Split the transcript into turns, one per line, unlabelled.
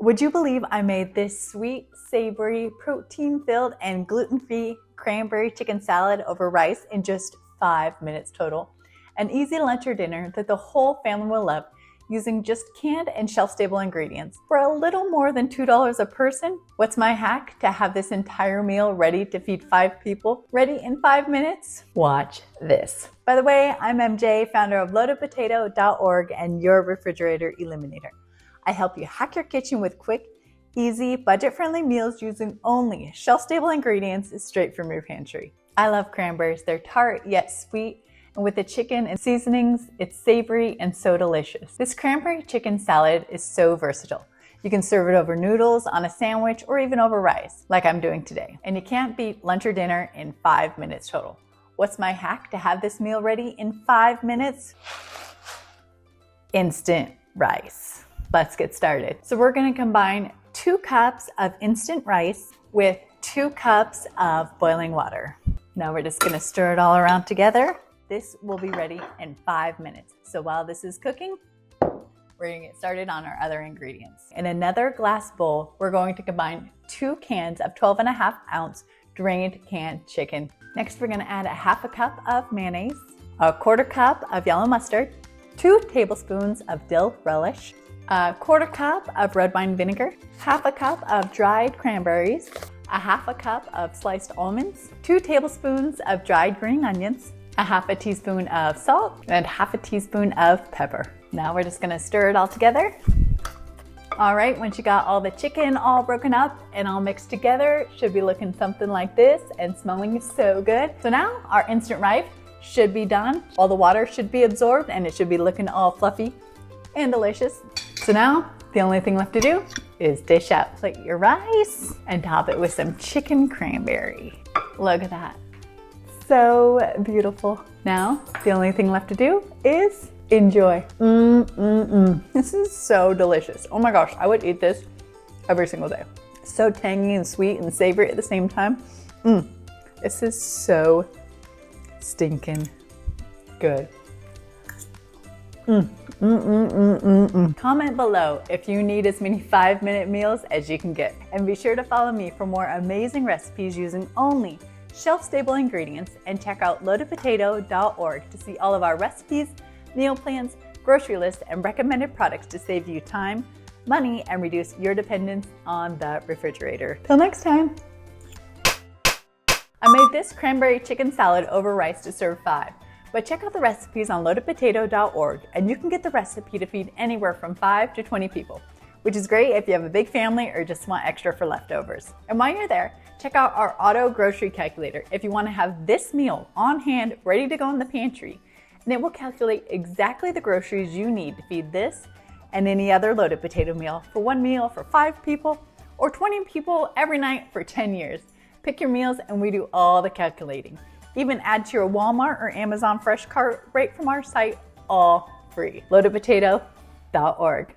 Would you believe I made this sweet, savory, protein-filled, and gluten-free cranberry chicken salad over rice in just 5 minutes total? An easy lunch or dinner that the whole family will love, using just canned and shelf-stable ingredients. For a little more than $2 a person, what's my hack to have this entire meal ready to feed 5 people, ready in 5 minutes? Watch this. By the way, I'm MJ, founder of loadedpotato.org and your Refrigerator Eliminator. I help you hack your kitchen with quick, easy, budget-friendly meals using only shelf-stable ingredients straight from your pantry. I love cranberries. They're tart yet sweet, and with the chicken and seasonings, it's savory and so delicious. This cranberry chicken salad is so versatile. You can serve it over noodles, on a sandwich, or even over rice, like I'm doing today. And you can't beat lunch or dinner in 5 minutes total. What's my hack to have this meal ready in 5 minutes? Instant rice. Let's get started. So we're gonna combine 2 cups of instant rice with 2 cups of boiling water. Now we're just gonna stir it all around together. This will be ready in 5 minutes. So while this is cooking, we're gonna get started on our other ingredients. In another glass bowl, we're going to combine 2 cans of 12.5 ounce drained canned chicken. Next, we're gonna add a half a cup of mayonnaise, a 1/4 cup of yellow mustard, 2 tablespoons of dill relish, a 1/4 cup of red wine vinegar, half a cup of dried cranberries, a half a cup of sliced almonds, 2 tablespoons of dried green onions, a half a teaspoon of salt, and half a teaspoon of pepper. Now we're just gonna stir it all together. All right, once you got all the chicken all broken up and all mixed together, it should be looking something like this and smelling so good. So now our instant rice should be done. All the water should be absorbed and it should be looking all fluffy and delicious. So now the only thing left to do is dish out. Plate your rice and top it with some chicken cranberry. Look at that. So beautiful. Now the only thing left to do is enjoy. This is so delicious. Oh my gosh, I would eat this every single day. So tangy and sweet and savory at the same time. This is so stinking good. Comment below if you need as many 5-minute meals as you can get. And be sure to follow me for more amazing recipes using only shelf-stable ingredients, and check out loadedpotato.org to see all of our recipes, meal plans, grocery lists, and recommended products to save you time, money, and reduce your dependence on the refrigerator. Till next time. I made this cranberry chicken salad over rice to serve 5. But check out the recipes on loadedpotato.org and you can get the recipe to feed anywhere from 5 to 20 people, which is great if you have a big family or just want extra for leftovers. And while you're there, check out our auto grocery calculator if you want to have this meal on hand ready to go in the pantry. And it will calculate exactly the groceries you need to feed this and any other loaded potato meal for 1 meal for 5 people or 20 people every night for 10 years. Pick your meals and we do all the calculating. Even add to your Walmart or Amazon Fresh cart right from our site, all free. loadedpotato.org.